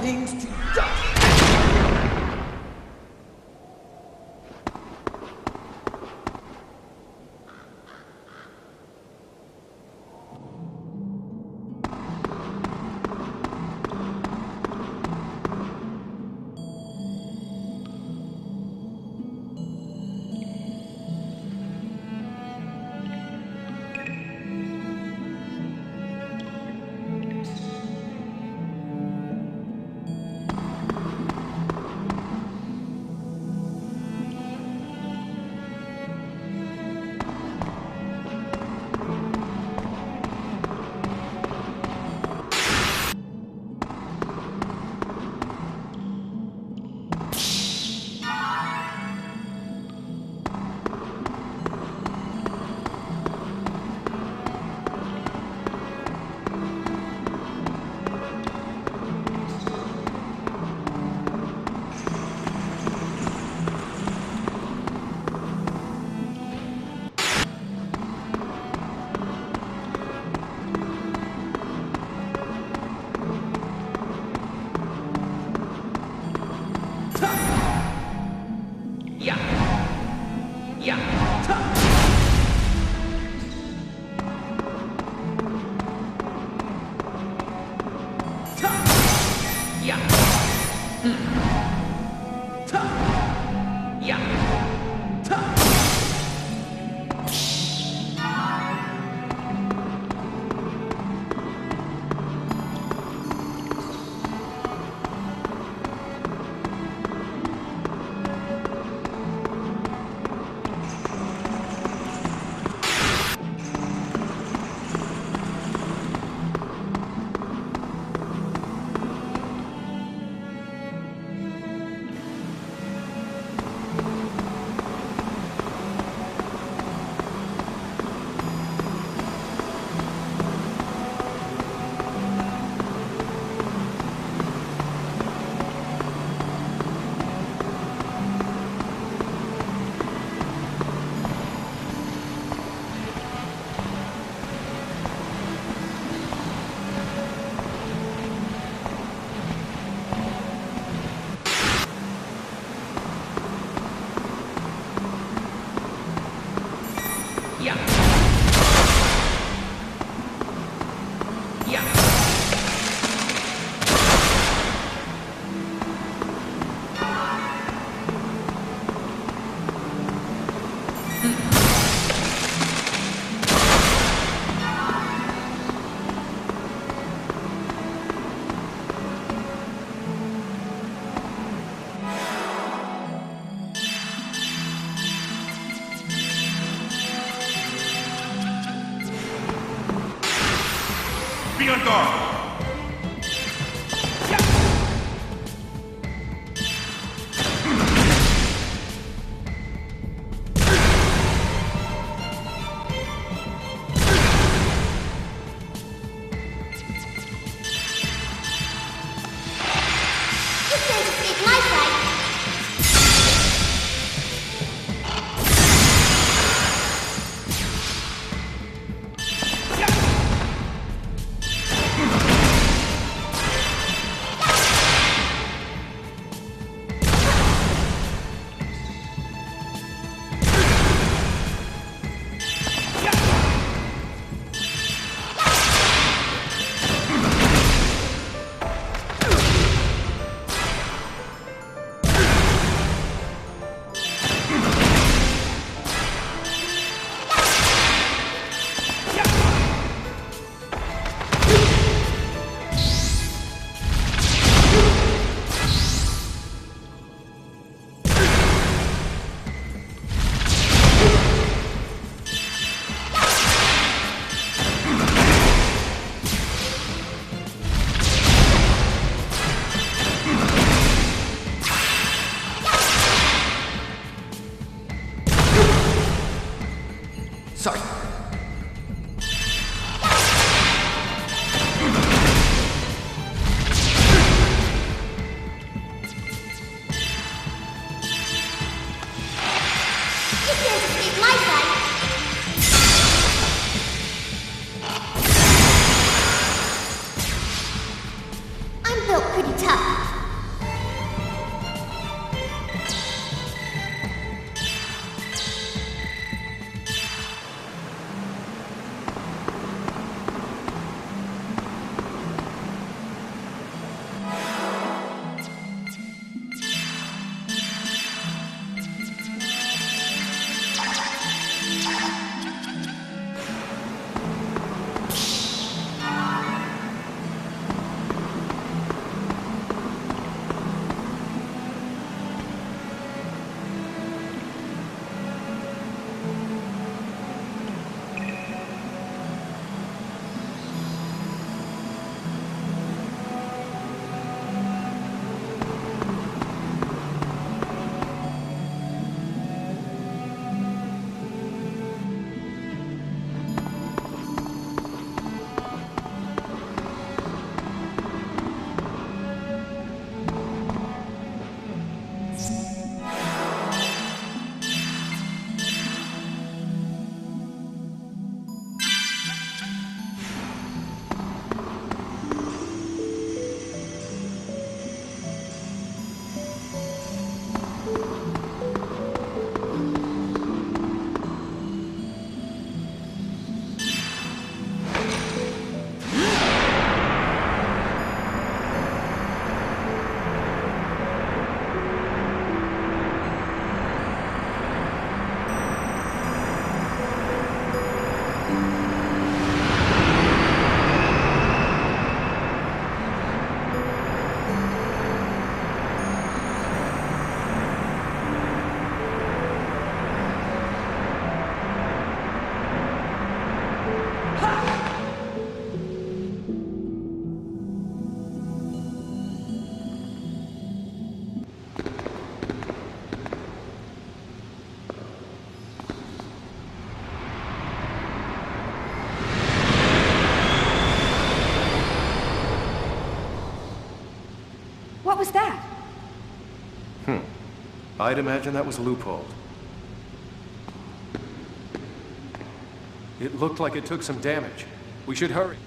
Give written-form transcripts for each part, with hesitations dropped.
things to dust. Be on guard! still pretty tough. What was that? I'd imagine that was loopholed. It looked like it took some damage. We should hurry.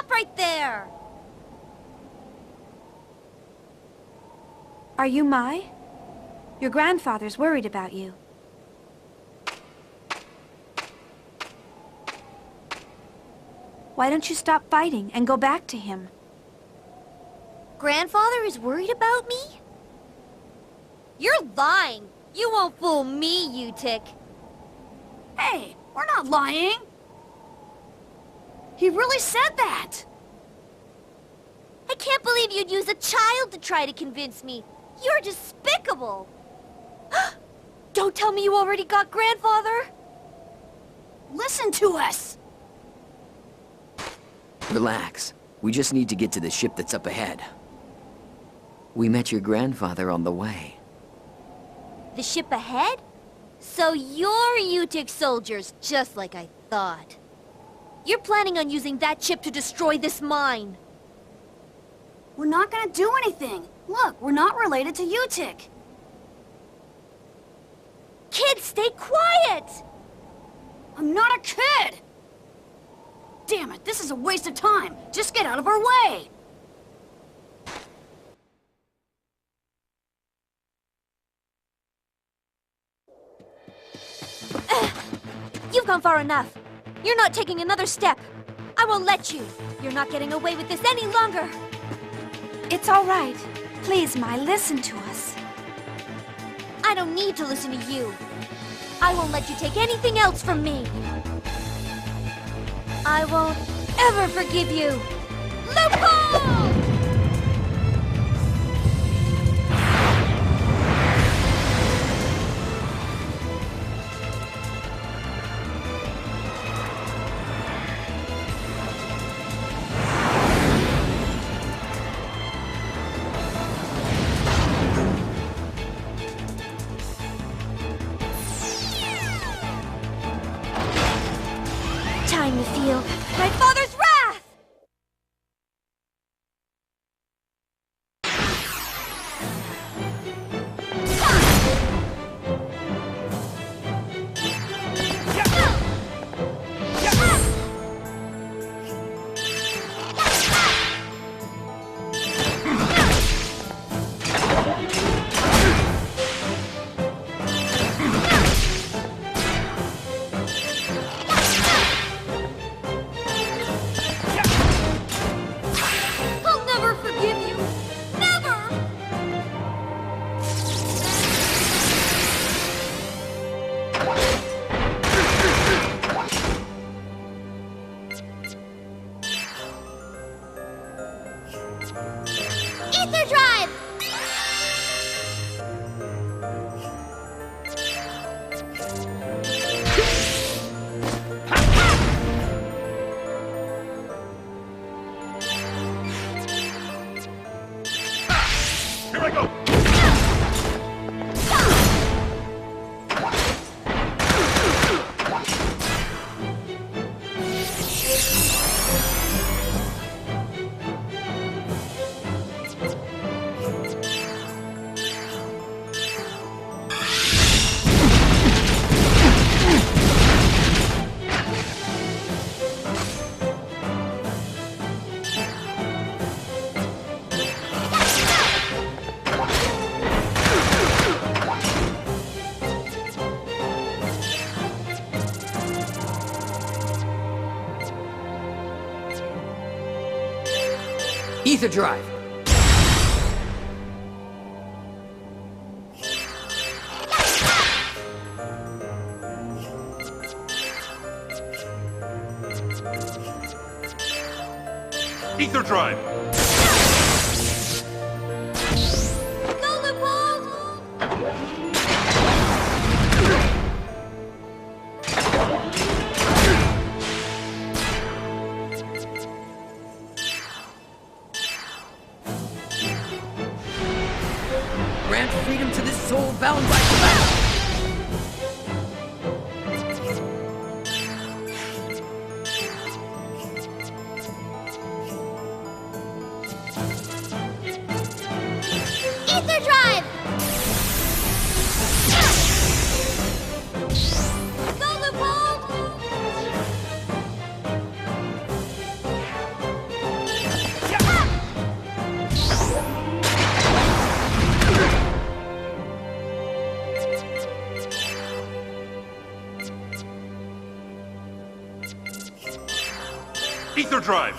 Right there! Are you Mai? Your grandfather's worried about you. Why don't you stop fighting and go back to him? Grandfather is worried about me? You're lying! You won't fool me, Utic. Hey, we're not lying! He really said that! I can't believe you'd use a child to try to convince me. You're despicable. Don't tell me you already got grandfather. Listen to us! Relax. We just need to get to the ship that's up ahead. We met your grandfather on the way. The ship ahead? So you're Utic soldiers, just like I thought. You're planning on using that chip to destroy this mine. We're not gonna do anything. Look, we're not related to Utic. Kids, stay quiet! I'm not a kid! Damn it, this is a waste of time. Just get out of our way! You've gone far enough. You're not taking another step. I won't let you. You're not getting away with this any longer. It's all right. Please, Mai, listen to us. I don't need to listen to you. I won't let you take anything else from me. I won't ever forgive you. Loophole! Time to feel my father's wrath! I'll never forgive you! Never! Ether Drive! Here I go! Ether Drive! Ether Drive! Go, Loophole! Grant freedom to this soul bound by command! Ether Drive! Go, Loophole! Ether Drive!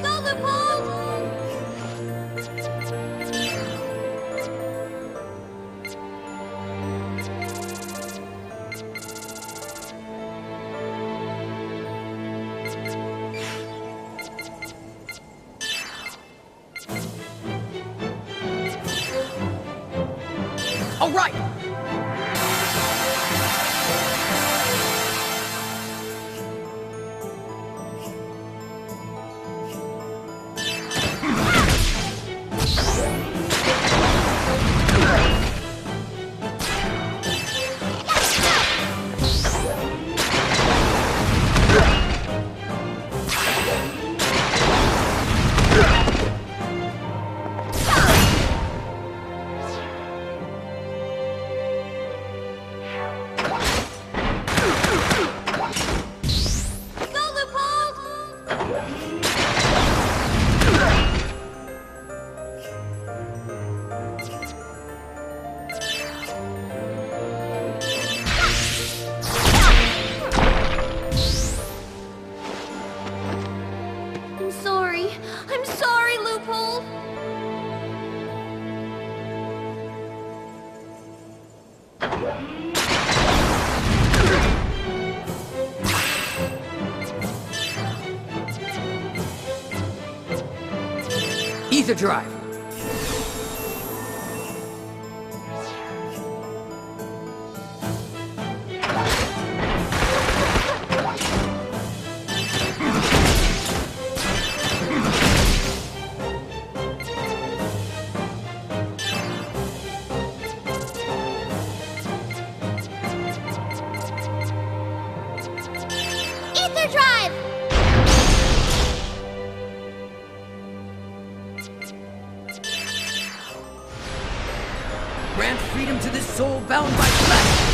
Go, Loophole! All right! Go, Loophole! I'm sorry. I'm sorry, Loophole. Ether Drive! Grant freedom to this soul bound by flesh!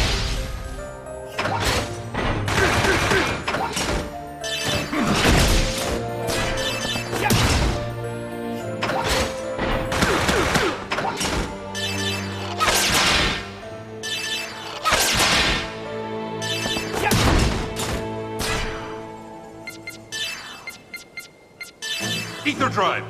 Ether drive!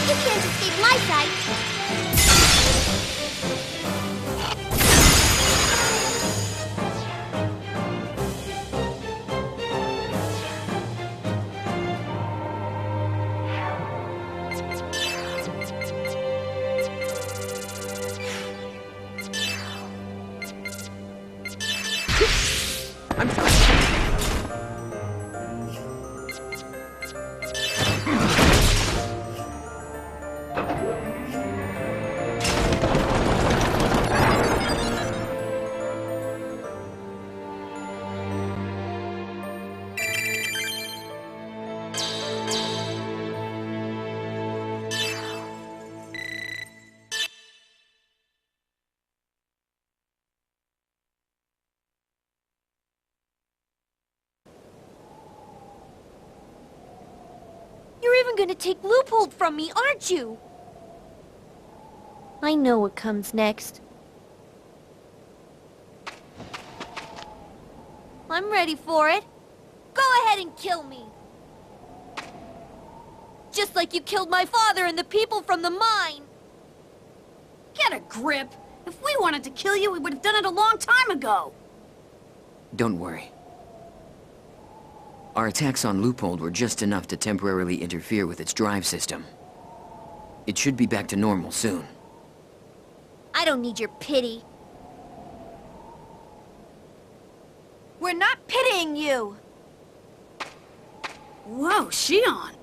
You can't escape my sight. I'm sorry. You're even gonna take Loophole from me, aren't you? I know what comes next. I'm ready for it. Go ahead and kill me. Just like you killed my father and the people from the mine. Get a grip. If we wanted to kill you, we would have done it a long time ago. Don't worry. Our attacks on Loophole were just enough to temporarily interfere with its drive system. It should be back to normal soon. I don't need your pity. We're not pitying you. Whoa, Shion.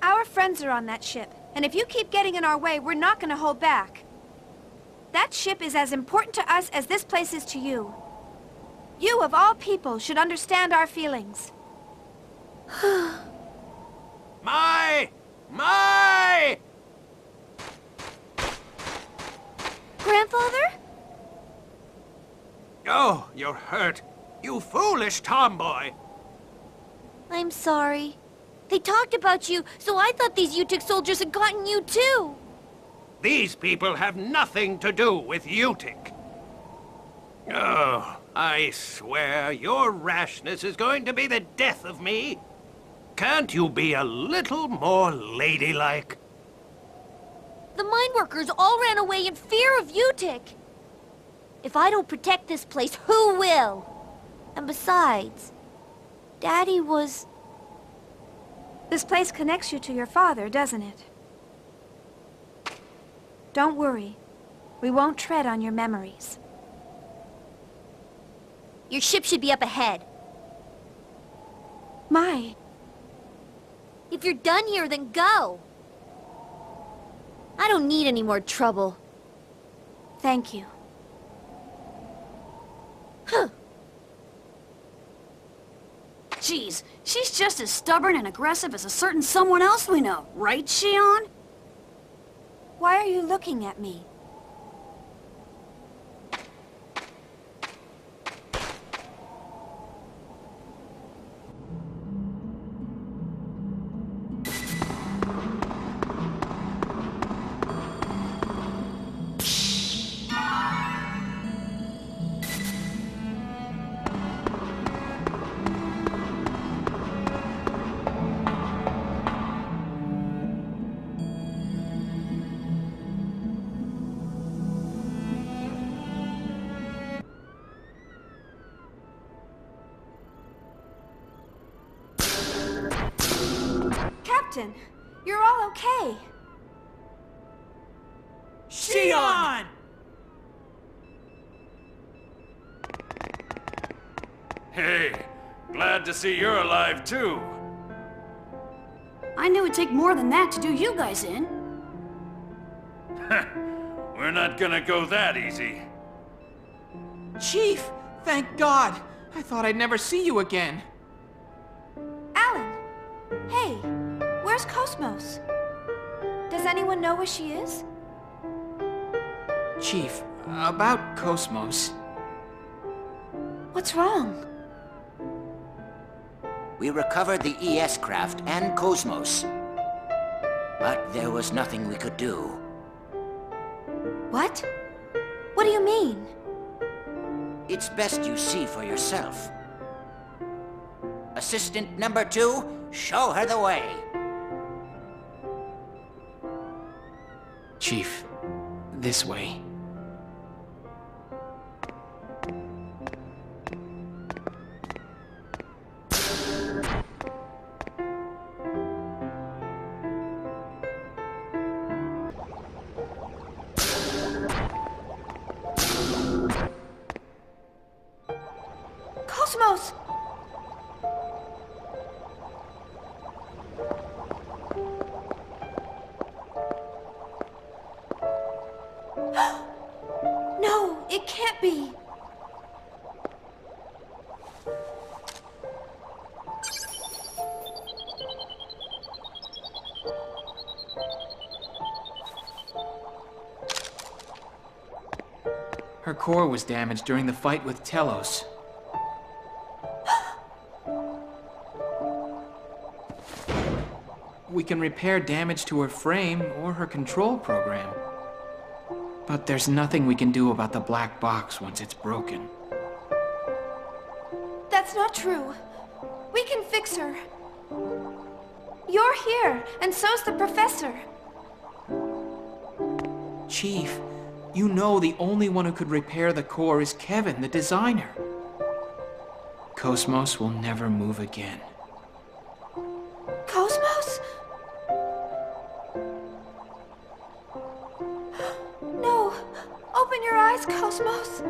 Our friends are on that ship, and if you keep getting in our way, we're not gonna hold back. That ship is as important to us as this place is to you. You, of all people, should understand our feelings. My! Grandfather? Oh, you're hurt. You foolish tomboy. I'm sorry. They talked about you, so I thought these Utic soldiers had gotten you too. These people have nothing to do with Utic. Oh, I swear your rashness is going to be the death of me. Can't you be a little more ladylike? The mine workers all ran away in fear of Utic. If I don't protect this place, who will? And besides, Daddy was... This place connects you to your father, doesn't it? Don't worry. We won't tread on your memories. Your ship should be up ahead. My, If you're done here, then go. I don't need any more trouble. thank you. Huh. Jeez, she's just as stubborn and aggressive as a certain someone else we know, right, Shion? Why are you looking at me? Captain, you're all okay. Shion! Hey, glad to see you're alive too. I knew it'd take more than that to do you guys in. We're not gonna go that easy. Chief, thank God. I thought I'd never see you again. Alan! Hey, where's Cosmos? Does anyone know where she is? Chief, about Cosmos. What's wrong? We recovered the ES craft and Cosmos. But there was nothing we could do. What? What do you mean? It's best you see for yourself. Assistant number 2, show her the way. Chief, this way. Cosmos! No, it can't be. Her core was damaged during the fight with Telos. We can repair damage to her frame or her control program. But there's nothing we can do about the black box once it's broken. That's not true. We can fix her. You're here, and so's the professor. Chief, you know the only one who could repair the core is Kevin, the designer. Cosmos will never move again. Cosmos? No. Open your eyes, Cosmos.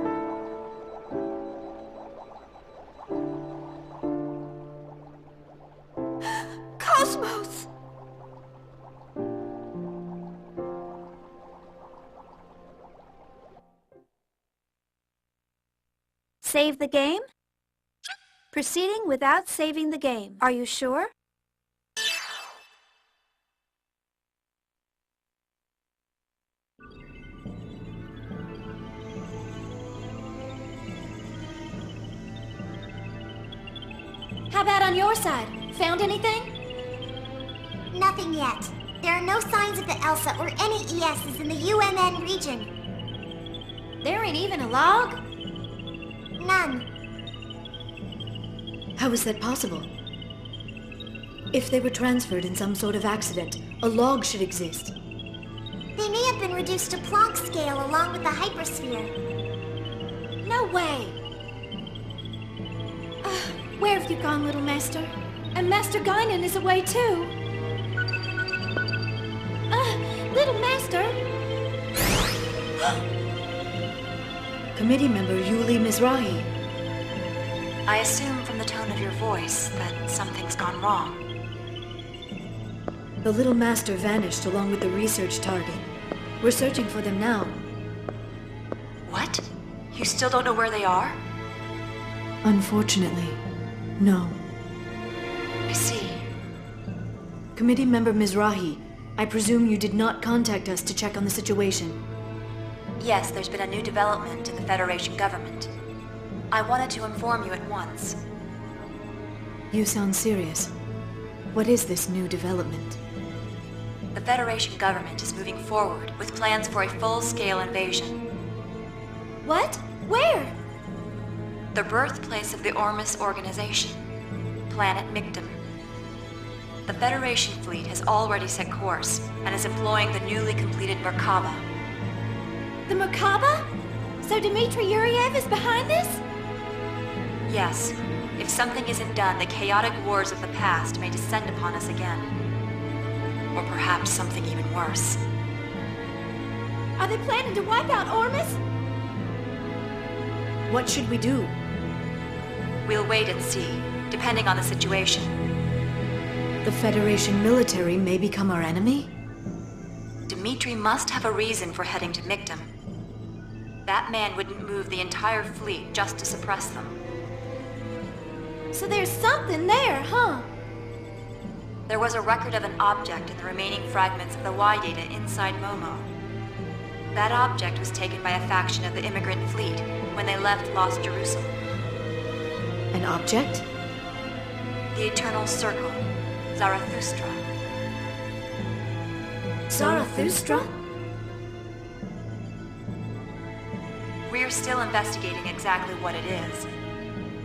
Cosmos! Save the game? Proceeding without saving the game. Are you sure? How about on your side? Found anything? Nothing yet. There are no signs of the ELSA or any ESs in the UMN region. There ain't even a log? None. How is that possible? If they were transferred in some sort of accident, a log should exist. They may have been reduced to Planck scale along with the hypersphere. No way! Where have you gone, little master? And Master Guinan is away too. Little master! Committee member Yuli Mizrahi. I assume from the tone of your voice that something's gone wrong. The little master vanished along with the research target. We're searching for them now. What? You still don't know where they are? Unfortunately, no. I see. Committee member Mizrahi, I presume you did not contact us to check on the situation. Yes, there's been a new development in the Federation government. I wanted to inform you at once. You sound serious. What is this new development? The Federation government is moving forward with plans for a full-scale invasion. What? Where? The birthplace of the Ormus organization, Planet Mictum. The Federation fleet has already set course and is employing the newly completed Merkaba. The Merkaba? So Dmitry Yuriev is behind this? Yes. If something isn't done, the chaotic wars of the past may descend upon us again. Or perhaps something even worse. Are they planning to wipe out Ormus? What should we do? We'll wait and see, depending on the situation. The Federation military may become our enemy? Dmitri must have a reason for heading to Mictum. That man wouldn't move the entire fleet just to suppress them. So there's something there, huh? There was a record of an object in the remaining fragments of the Y data inside Momo. That object was taken by a faction of the immigrant fleet when they left Lost Jerusalem. An object? The Eternal Circle, Zarathustra. Zarathustra? We're still investigating exactly what it is.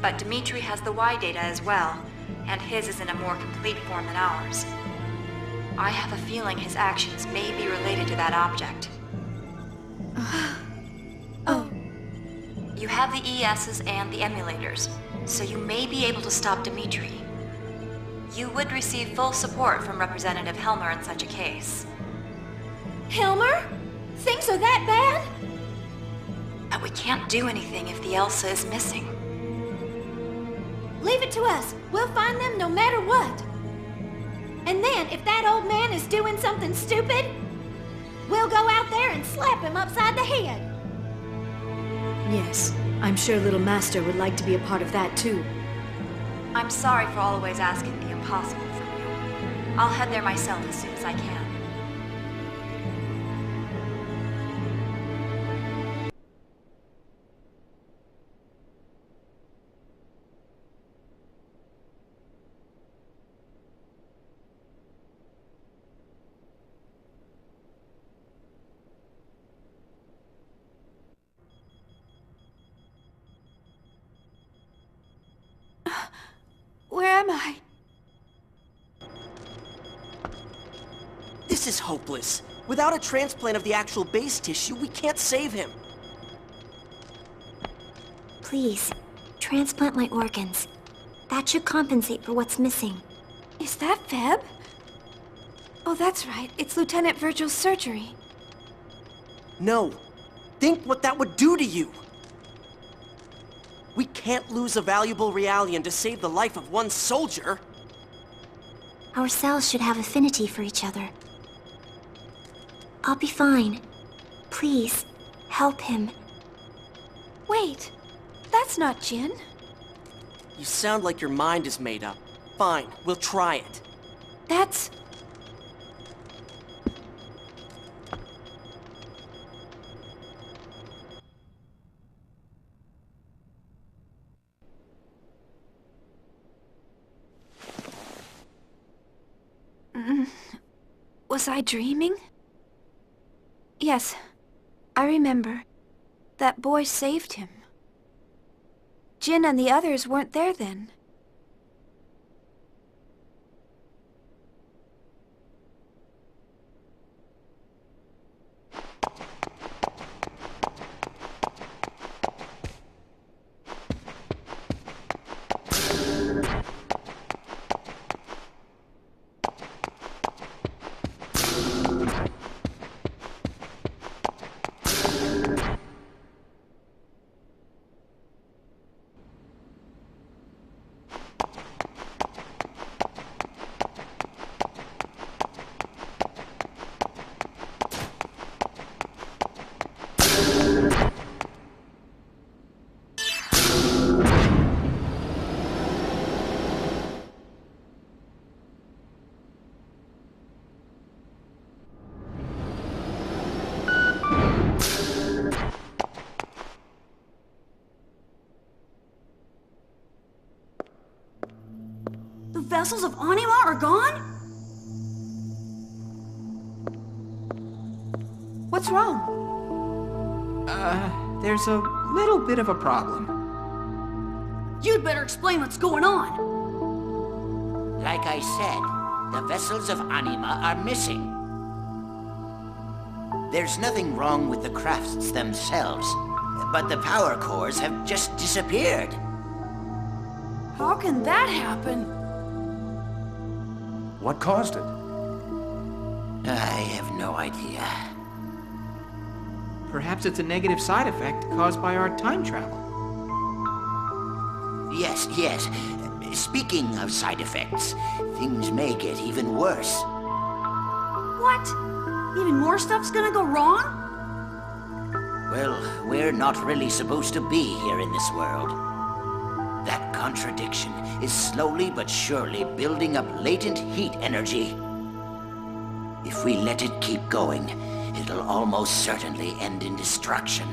But Dmitri has the Y data as well, and his is in a more complete form than ours. I have a feeling his actions may be related to that object. Oh. You have the ESs and the emulators, so you may be able to stop Dmitri. You would receive full support from Representative Helmer in such a case. Helmer? Things are that bad? But we can't do anything if the Elsa is missing. Leave it to us. We'll find them no matter what. And then, if that old man is doing something stupid, we'll go out there and slap him upside the head. Yes, I'm sure Little Master would like to be a part of that too. I'm sorry for always asking the impossible from you. I'll head there myself as soon as I can. Where am I? This is hopeless. Without a transplant of the actual base tissue, we can't save him. Please, transplant my organs. That should compensate for what's missing. Is that Feb? Oh, that's right. It's Lieutenant Virgil's surgery. No. Think what that would do to you. We can't lose a valuable Realian to save the life of one soldier. Our cells should have affinity for each other. I'll be fine. Please, help him. Wait, that's not Jin. You sound like your mind is made up. Fine, we'll try it. That's... Was I dreaming? Yes, I remember. That boy saved him. Jin and the others weren't there then. The vessels of Anima are gone? What's wrong? There's a little bit of a problem. You'd better explain what's going on. Like I said, the vessels of Anima are missing. There's nothing wrong with the crafts themselves, but the power cores have just disappeared. How can that happen? What caused it? I have no idea. Perhaps it's a negative side effect caused by our time travel. Yes. Speaking of side effects, things may get even worse. What? Even more stuff's gonna go wrong? Well, we're not really supposed to be here in this world. That contradiction is slowly but surely building up latent heat energy. If we let it keep going, it'll almost certainly end in destruction.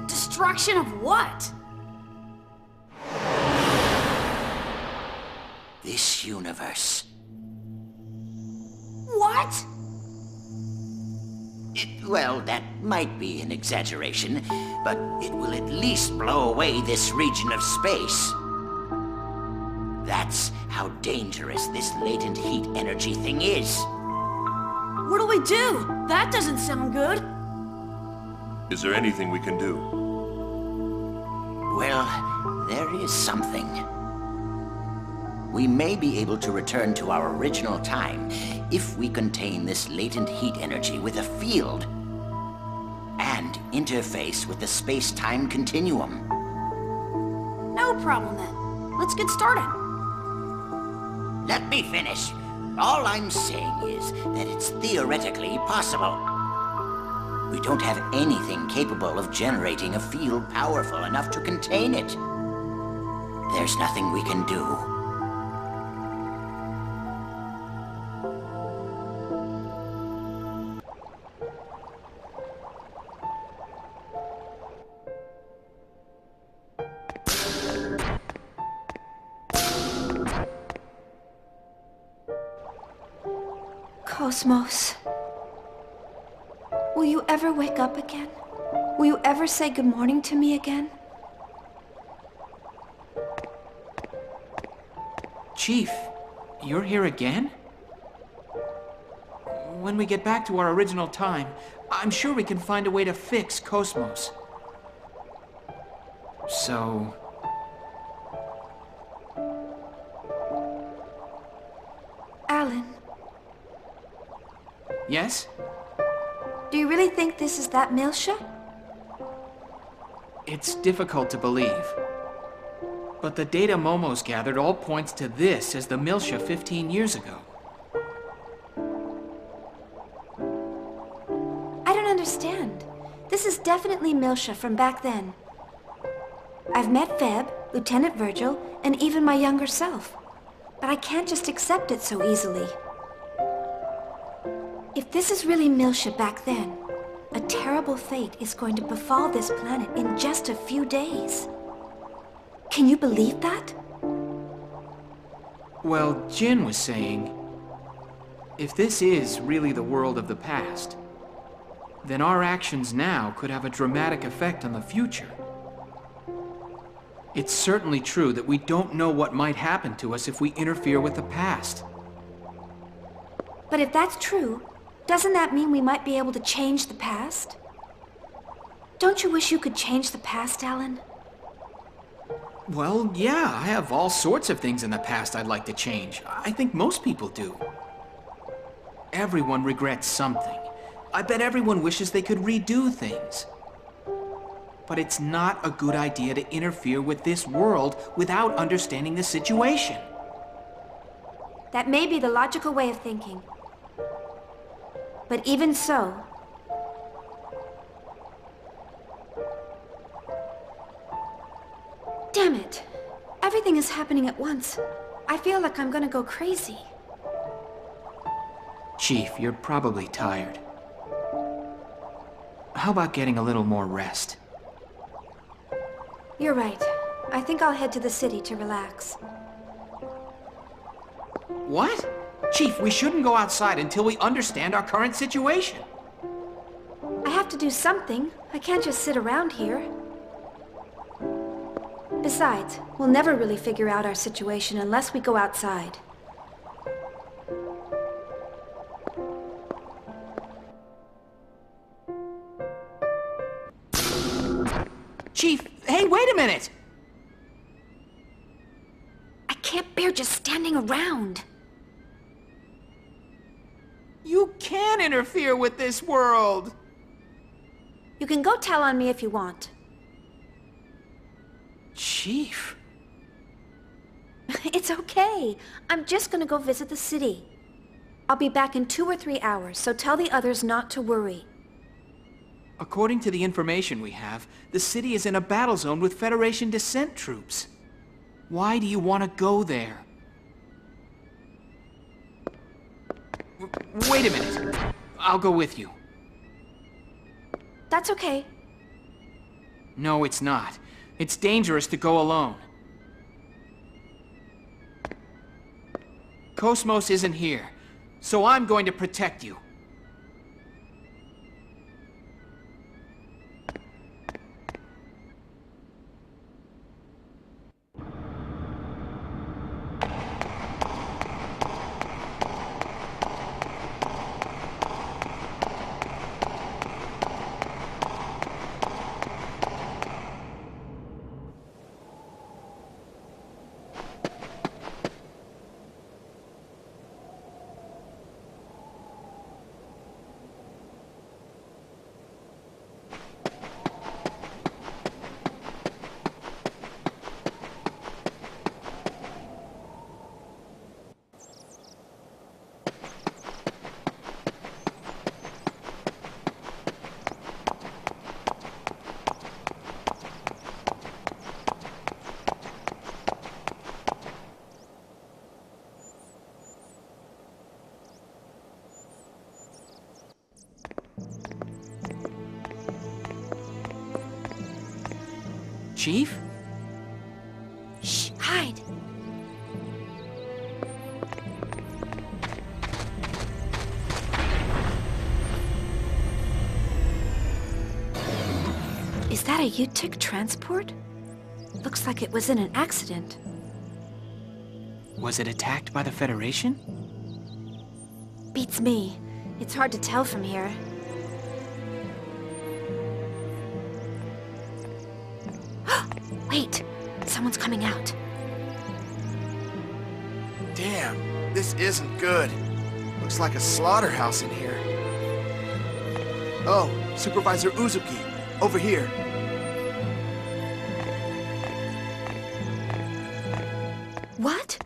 Destruction of what? This universe. What? Well, that might be an exaggeration, but it will at least blow away this region of space. That's how dangerous this latent heat energy thing is. What do we do? That doesn't sound good. Is there anything we can do? Well, there is something. We may be able to return to our original time if we contain this latent heat energy with a field and interface with the space-time continuum. No problem then. Let's get started. Let me finish. All I'm saying is that it's theoretically possible. We don't have anything capable of generating a field powerful enough to contain it. There's nothing we can do. Cosmos. Will you ever wake up again? Will you ever say good morning to me again? Chief, you're here again? When we get back to our original time, I'm sure we can find a way to fix Cosmos. So... Alan, yes? do you really think this is that Milsha? It's difficult to believe. But the data Momo's gathered all points to this as the Milsha 15 years ago. I don't understand. This is definitely Milsha from back then. I've met Feb, Lieutenant Virgil, and even my younger self. But I can't just accept it so easily. If this is really Milsha back then, a terrible fate is going to befall this planet in just a few days. Can you believe that? Well, Jin was saying, if this is really the world of the past, then our actions now could have a dramatic effect on the future. It's certainly true that we don't know what might happen to us if we interfere with the past. But if that's true, doesn't that mean we might be able to change the past? Don't you wish you could change the past, Alan? Well, yeah, I have all sorts of things in the past I'd like to change. I think most people do. Everyone regrets something. I bet everyone wishes they could redo things. But it's not a good idea to interfere with this world without understanding the situation. That may be the logical way of thinking. But even so, damn it. Everything is happening at once. I feel like I'm gonna go crazy. Chief, you're probably tired. How about getting a little more rest? You're right. I think I'll head to the city to relax. What? Chief, we shouldn't go outside until we understand our current situation. I have to do something. I can't just sit around here. Besides, we'll never really figure out our situation unless we go outside. Chief, hey, wait a minute! I can't bear just standing around. You can interfere with this world! You can go tell on me if you want. Chief? It's okay. I'm just gonna go visit the city. I'll be back in 2 or 3 hours, so tell the others not to worry. According to the information we have, the city is in a battle zone with Federation descent troops. Why do you want to go there? Wait a minute. I'll go with you. That's okay. No, it's not. It's dangerous to go alone. Cosmos isn't here, so I'm going to protect you. Chief? Shh, hide. Is that a UTIC transport? Looks like it was in an accident. Was it attacked by the Federation? Beats me. It's hard to tell from here. Wait! Someone's coming out. Damn, this isn't good. Looks like a slaughterhouse in here. Oh, Supervisor Uzuki, over here. What?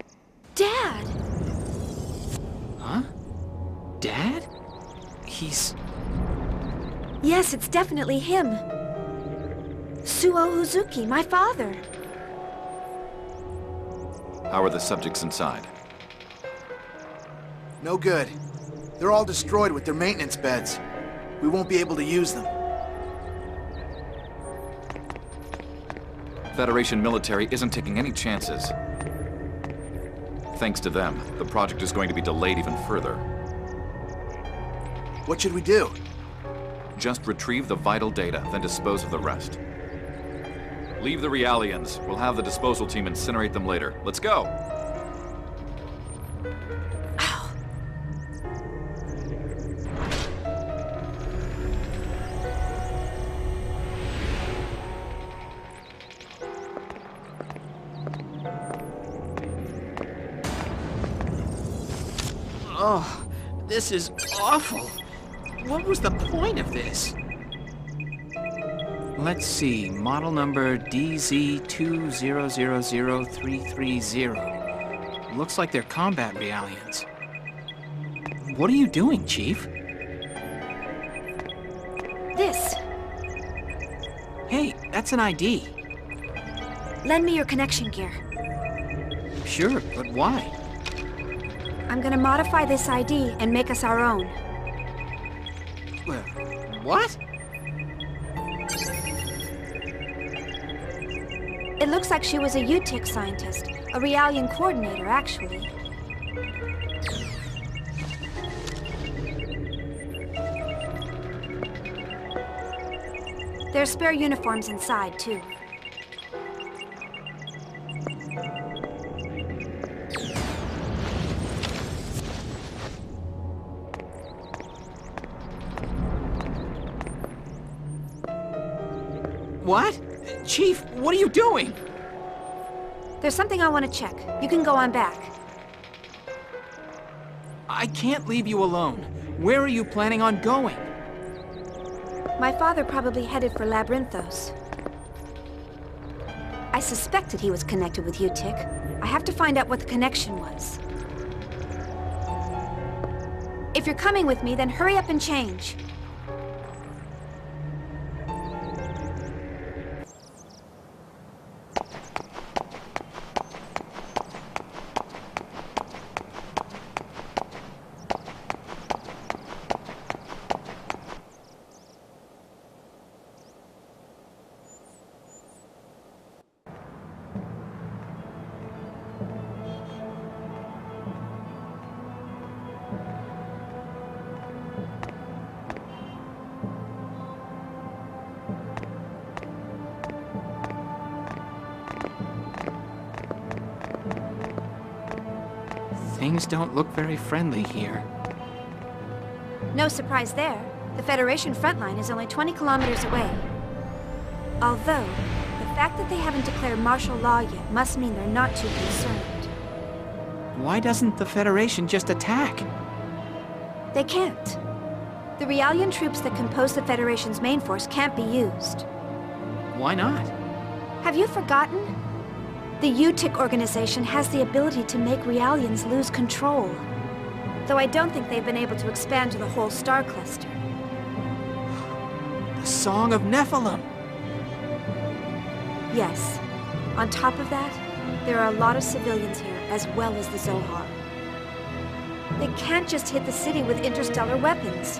Dad! Huh? Dad? He's... Yes, it's definitely him. Suo Uzuki, my father. How are the subjects inside? No good. They're all destroyed with their maintenance beds. We won't be able to use them. Federation military isn't taking any chances. Thanks to them, the project is going to be delayed even further. What should we do? Just retrieve the vital data, then dispose of the rest. Leave the Realians. We'll have the disposal team incinerate them later. Let's go! Ow. Oh, this is awful. What was the point of this? Let's see, model number DZ2000330. Looks like they're combat Realians. What are you doing, Chief? This. Hey, that's an ID. Lend me your connection gear. Sure, but why? I'm gonna modify this ID and make us our own. What? It looks like she was a UTIC scientist, a Realian coordinator, actually. There are spare uniforms inside, too. What? Chief, what are you doing? There's something I want to check. You can go on back. I can't leave you alone. Where are you planning on going? My father probably headed for Labyrinthos. I suspected he was connected with UTIC. I have to find out what the connection was. If you're coming with me, then hurry up and change. Things don't look very friendly here. No surprise there. The Federation front line is only 20 kilometers away. Although, the fact that they haven't declared martial law yet must mean they're not too concerned. Why doesn't the Federation just attack? They can't. The Realian troops that compose the Federation's main force can't be used. Why not? Have you forgotten? The UTIC organization has the ability to make Realians lose control. Though I don't think they've been able to expand to the whole star cluster. The Song of Nephilim! Yes. On top of that, there are a lot of civilians here, as well as the Zohar. They can't just hit the city with interstellar weapons.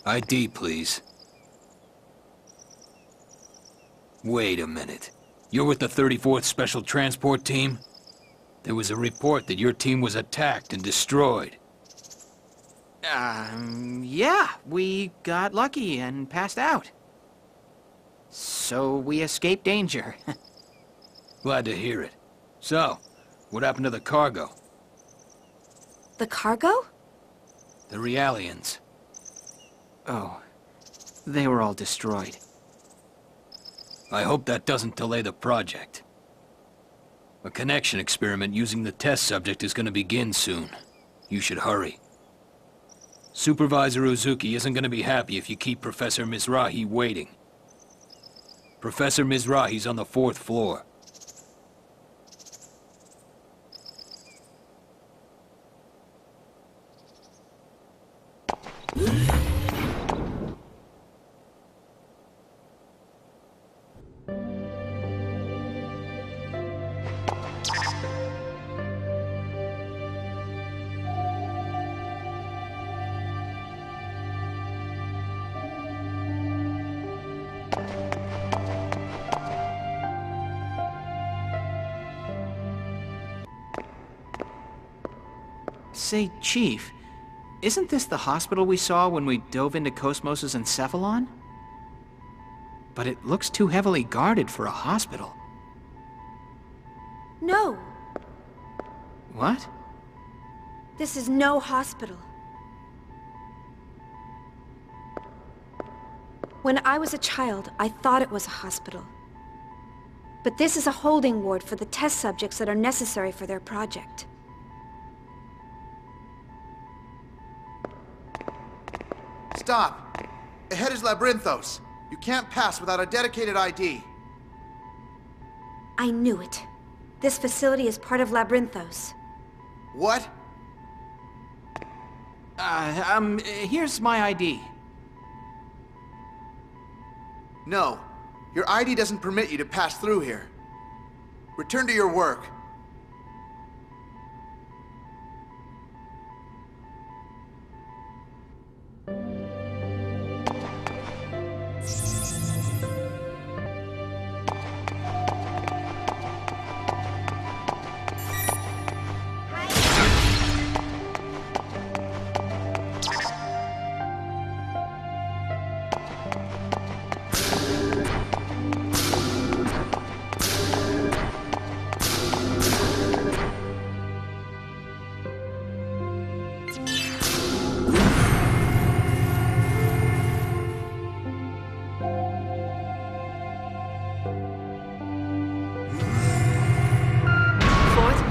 ID, please. Wait a minute. You're with the 34th Special Transport Team? There was a report that your team was attacked and destroyed. Yeah, we got lucky and passed out. So we escaped danger. Glad to hear it. So, what happened to the cargo? The cargo? The Realians. Oh, they were all destroyed. I hope that doesn't delay the project. A connection experiment using the test subject is going to begin soon. You should hurry. Supervisor Uzuki isn't going to be happy if you keep Professor Mizrahi waiting. Professor Mizrahi's on the 4th floor. Say, Chief, isn't this the hospital we saw when we dove into Cosmos' encephalon? But it looks too heavily guarded for a hospital. No, What? this is no hospital. When I was a child, I thought it was a hospital. But this is a holding ward for the test subjects that are necessary for their project. Stop! Ahead is Labyrinthos. You can't pass without a dedicated ID. I knew it. This facility is part of Labyrinthos. What? Here's my ID. No. Your ID doesn't permit you to pass through here. Return to your work.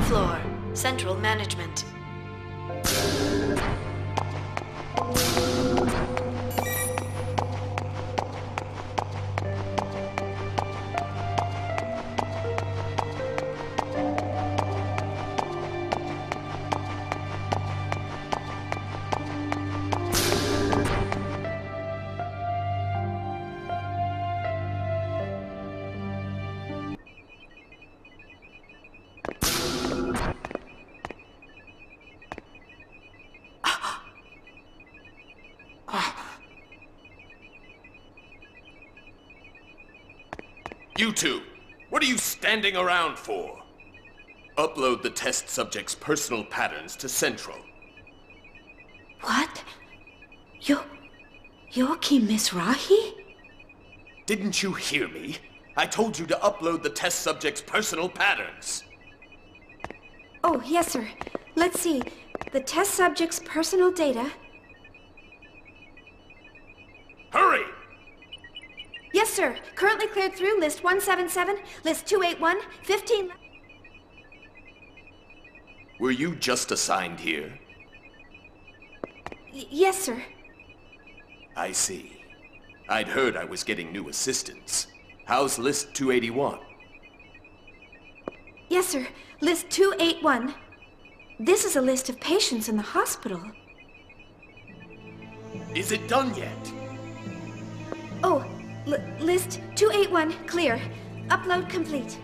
Floor, Central Management. You two, what are you standing around for? Upload the test subject's personal patterns to Central. What? Yoki Mizrahi? Didn't you hear me? I told you to upload the test subject's personal patterns. Oh, yes, sir. Let's see. The test subject's personal data. Hurry! Yes, sir. Currently cleared through list 177, list 281, 15... Were you just assigned here? Yes, sir. I see. I'd heard I was getting new assistants. How's list 281? Yes, sir. List 281. This is a list of patients in the hospital. Is it done yet? Oh, list 281, clear. Upload complete.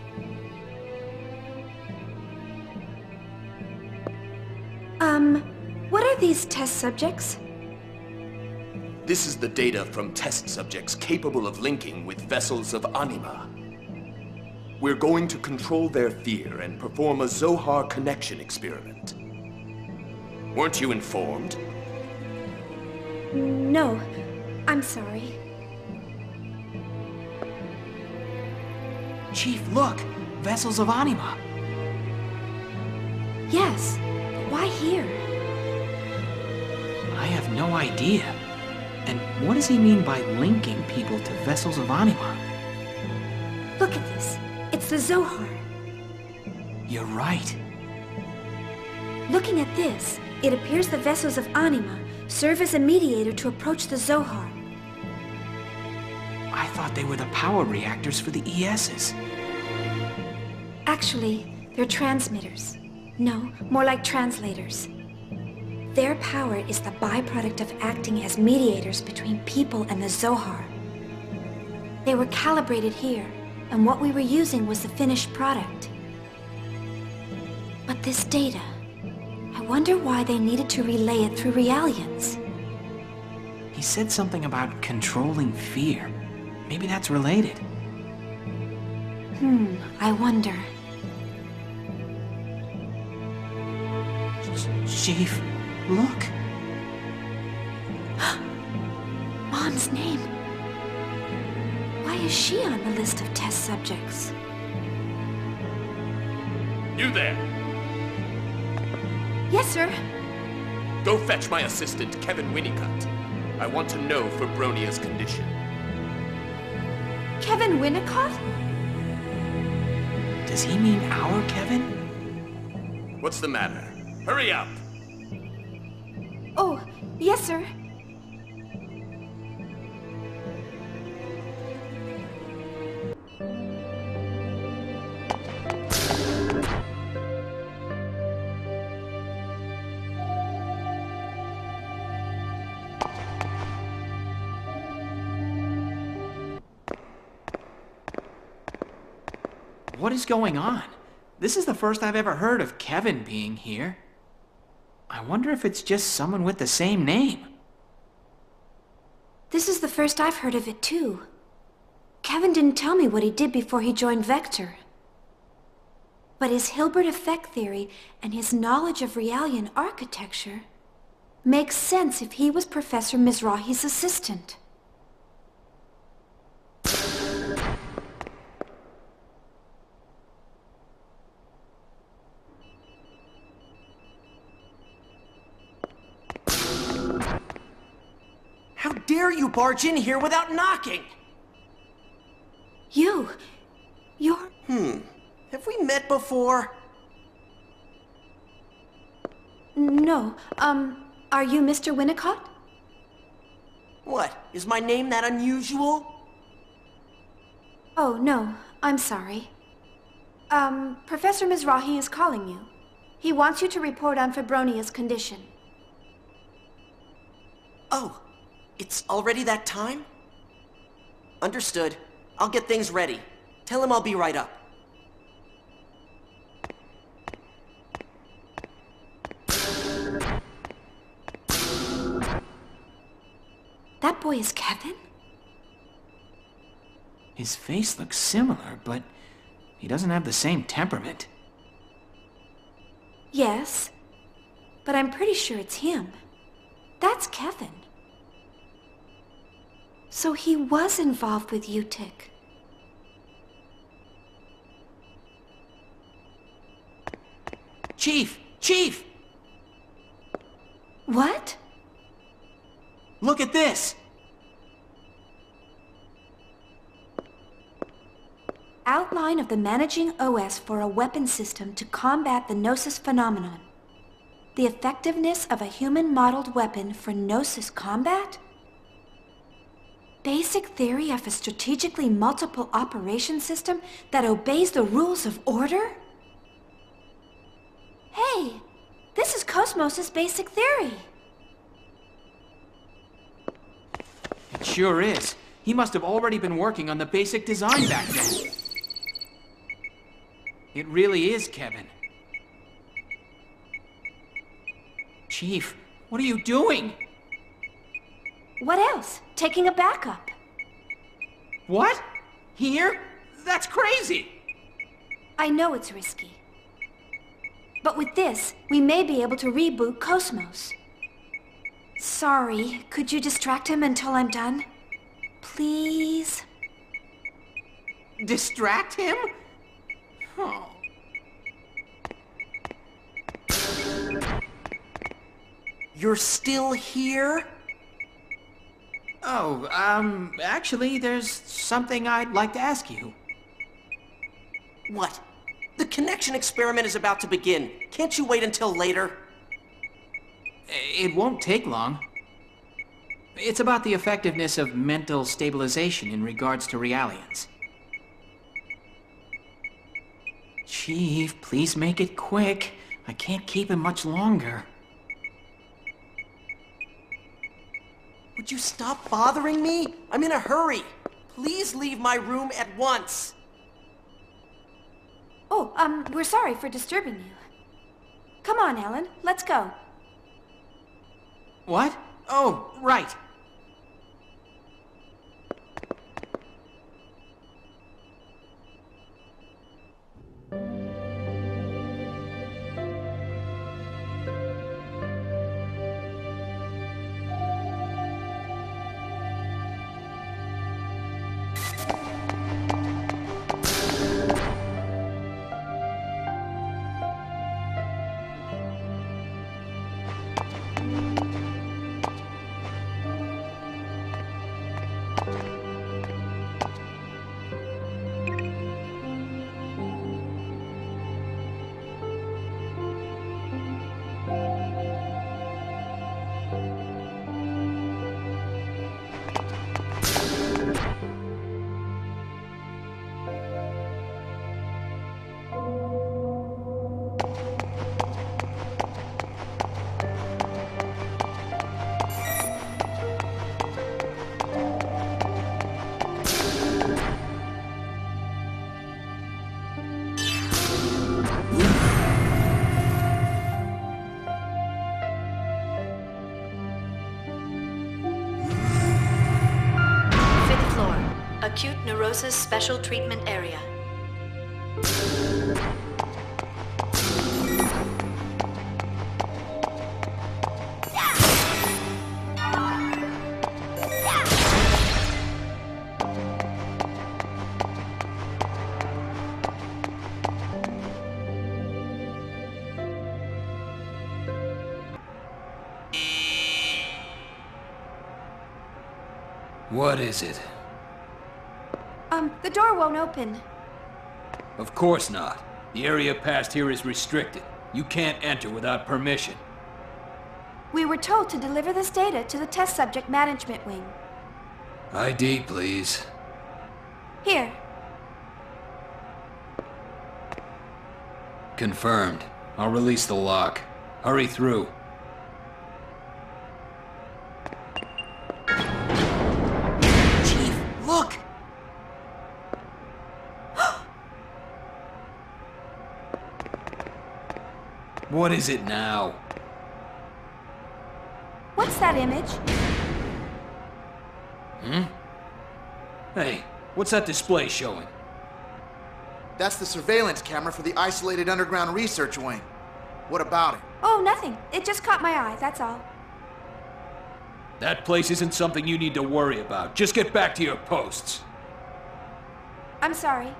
What are these test subjects? This is the data from test subjects capable of linking with vessels of anima. We're going to control their fear and perform a Zohar connection experiment. Weren't you informed? No, I'm sorry. Chief, look! Vessels of anima! Yes, but why here? I have no idea. And What does he mean by linking people to vessels of Anima? Look at this. It's the Zohar. You're right. Looking at this, it appears the vessels of Anima serve as a mediator to approach the Zohar. I thought they were the power reactors for the ESs. Actually, they're transmitters. No, more like translators. Their power is the byproduct of acting as mediators between people and the Zohar. They were calibrated here, and what we were using was the finished product. But this data, I wonder why they needed to relay it through Realians. He said something about controlling fear. Maybe that's related. I wonder. Chief, look. Mom's name. Why is she on the list of test subjects? You there! Yes, sir. Go fetch my assistant, Kevin Winnicott. I want to know Febronia's condition. Kevin Winnicott? Does he mean our Kevin? What's the matter? Hurry up! Oh, yes, sir. What is going on? This is the first I've ever heard of Kevin being here. I wonder if it's just someone with the same name. This is the first I've heard of it, too. Kevin didn't tell me what he did before he joined Vector. But his Hilbert effect theory and his knowledge of Realian architecture makes sense if he was Professor Mizrahi's assistant. How dare you barge in here without knocking? You're... Have we met before? No, are you Mr. Winnicott? What? Is my name that unusual? Oh, no, I'm sorry. Professor Mizrahi is calling you. He wants you to report on Febronia's condition. Oh, it's already that time? Understood. I'll get things ready. Tell him I'll be right up. That boy is Kevin? His face looks similar, but he doesn't have the same temperament. Yes, but I'm pretty sure it's him. That's Kevin. So he was involved with UTIC. Chief! Chief! What? Look at this! Outline of the managing OS for a weapon system to combat the Gnosis phenomenon. The effectiveness of a human-modeled weapon for Gnosis combat? Basic theory of a strategically multiple operation system that obeys the rules of order? Hey, this is Cosmos' basic theory. It sure is. He must have already been working on the basic design back then. It really is Kevin. Chief, what are you doing? What else? Taking a backup. What? Here? That's crazy! I know it's risky. But with this, we may be able to reboot Cosmos. Sorry, could you distract him until I'm done? Please? Distract him? Oh. You're still here? Oh, actually, there's something I'd like to ask you. What? The connection experiment is about to begin. Can't you wait until later? It won't take long. It's about the effectiveness of mental stabilization in regards to realians. Chief, please make it quick. I can't keep him much longer. Would you stop bothering me? I'm in a hurry. Please leave my room at once. Oh, we're sorry for disturbing you. Come on, Alan, let's go. What? Oh, right. Acute Neurosis Special Treatment Area. What is it? The door won't open. Of course not. The area past here is restricted. You can't enter without permission. We were told to deliver this data to the Test Subject Management Wing. ID, please. Here. Confirmed. I'll release the lock. Hurry through. Chief, look! What is it now? What's that image? Hey, what's that display showing? That's the surveillance camera for the isolated underground research wing. What about it? Oh, nothing. It just caught my eye, that's all. That place isn't something you need to worry about. Just get back to your posts. I'm sorry.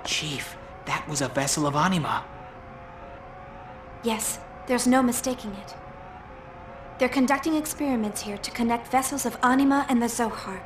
Chief, that was a vessel of Anima. Yes, there's no mistaking it. They're conducting experiments here to connect vessels of Anima and the Zohar.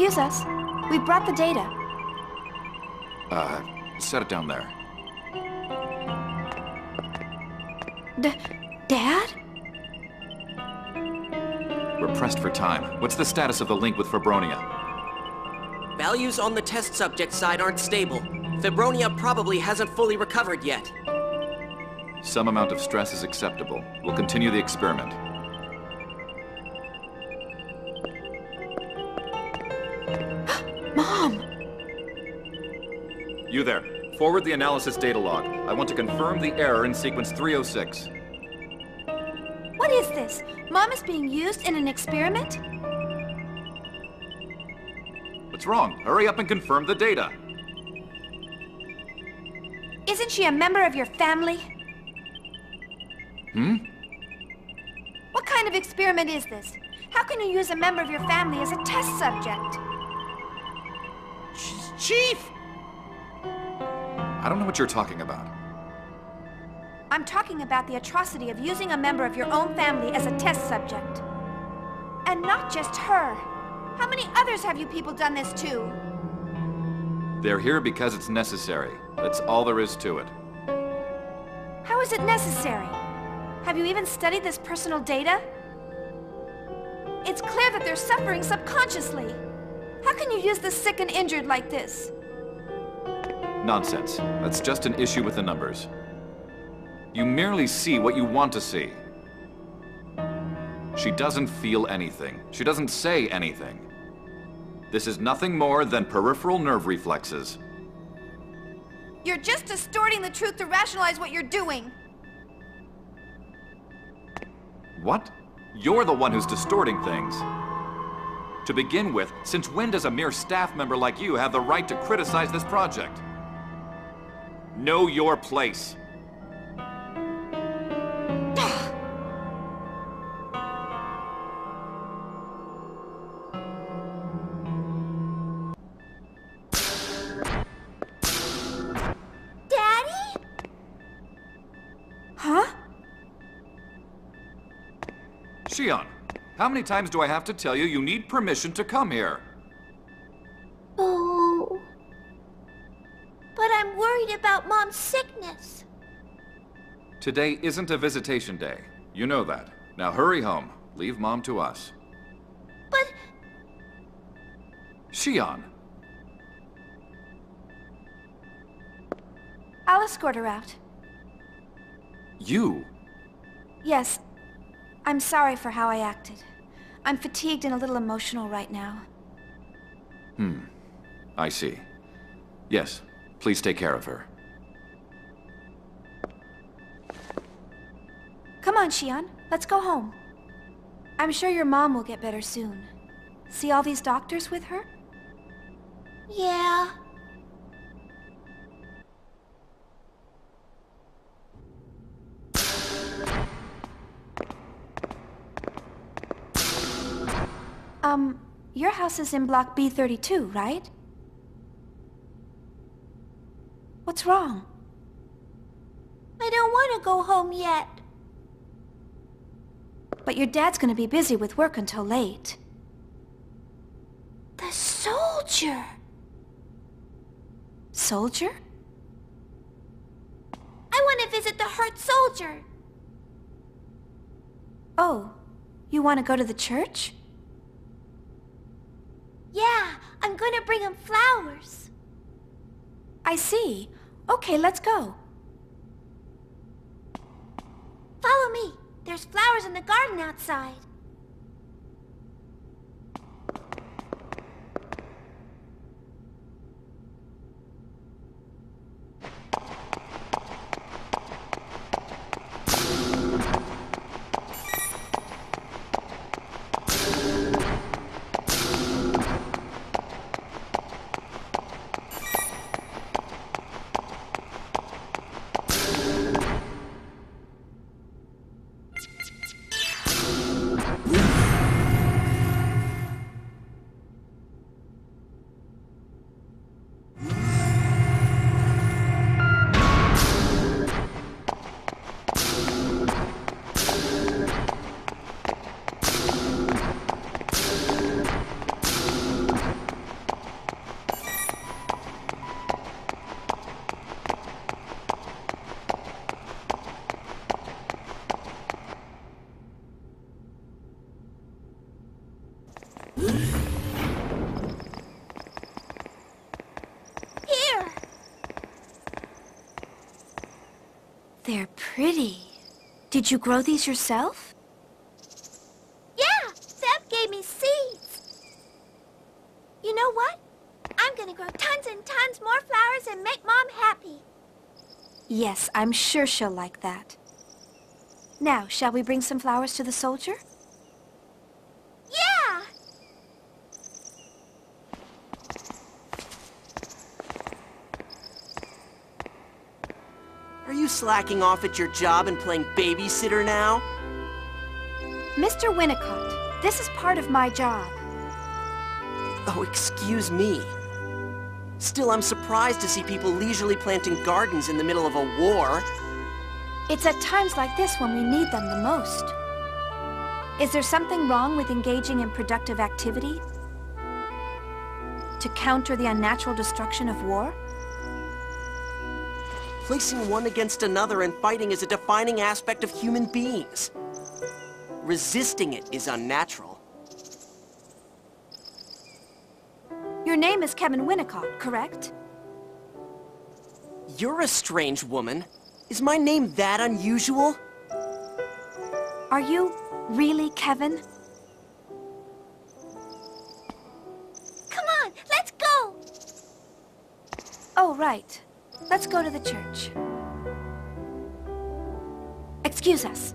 Excuse us. We brought the data. Set it down there. Dad? We're pressed for time. What's the status of the link with Fibronia? Values on the test subject side aren't stable. Fibronia probably hasn't fully recovered yet. Some amount of stress is acceptable. We'll continue the experiment. Mom! You there. Forward the analysis data log. I want to confirm the error in sequence 306. What is this? Mom is being used in an experiment? What's wrong? Hurry up and confirm the data. Isn't she a member of your family? What kind of experiment is this? How can you use a member of your family as a test subject? Chief! I don't know what you're talking about. I'm talking about the atrocity of using a member of your own family as a test subject. And not just her. How many others have you people done this to? They're here because it's necessary. That's all there is to it. How is it necessary? Have you even studied this personal data? It's clear that they're suffering subconsciously. How can you use the sick and injured like this? Nonsense. That's just an issue with the numbers. You merely see what you want to see. She doesn't feel anything. She doesn't say anything. This is nothing more than peripheral nerve reflexes. You're just distorting the truth to rationalize what you're doing. What? You're the one who's distorting things. To begin with, since when does a mere staff member like you have the right to criticize this project? Know your place. Daddy? Huh? Shion, how many times do I have to tell you you need permission to come here? Oh. But I'm worried about Mom's sickness. Today isn't a visitation day. You know that. Now hurry home. Leave Mom to us. But... Shion. I'll escort her out. You? Yes. I'm sorry for how I acted. I'm fatigued and a little emotional right now. I see. Yes, please take care of her. Come on, Shion. Let's go home. I'm sure your mom will get better soon. See all these doctors with her? Yeah. Your house is in block B32, right? What's wrong? I don't want to go home yet. But your dad's gonna be busy with work until late. The soldier. Soldier? I want to visit the hurt soldier. Oh, you want to go to the church? Yeah, I'm gonna bring him flowers. I see. Okay, let's go. Follow me. There's flowers in the garden outside. They're pretty. Did you grow these yourself? Yeah, Seb gave me seeds. You know what? I'm gonna grow tons and tons more flowers and make Mom happy. Yes, I'm sure she'll like that. Now, shall we bring some flowers to the soldier? Yeah! Are you slacking off at your job and playing babysitter now? Mr. Winnicott, this is part of my job. Oh, excuse me. Still, I'm surprised to see people leisurely planting gardens in the middle of a war. It's at times like this when we need them the most. Is there something wrong with engaging in productive activity to counter the unnatural destruction of war? Placing one against another and fighting is a defining aspect of human beings. Resisting it is unnatural. Your name is Kevin Winnicott, correct? You're a strange woman. Is my name that unusual? Are you really Kevin? Come on, let's go! Oh, right. Let's go to the church. Excuse us.